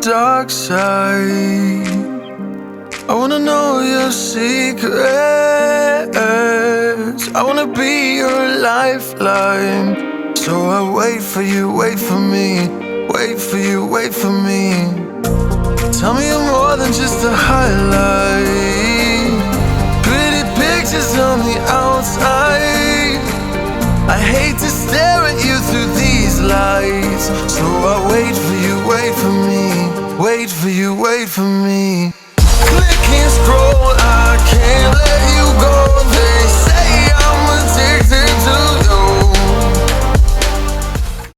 dark side. I wanna know your secrets. I wanna be your lifeline. So I wait for you, wait for me. Wait for you, wait for me. Tell me you're more than just a highlight. Pretty pictures on the outside. I hate to stare at you through these lights. So I wait for you, wait for me. Wait for you, wait for me.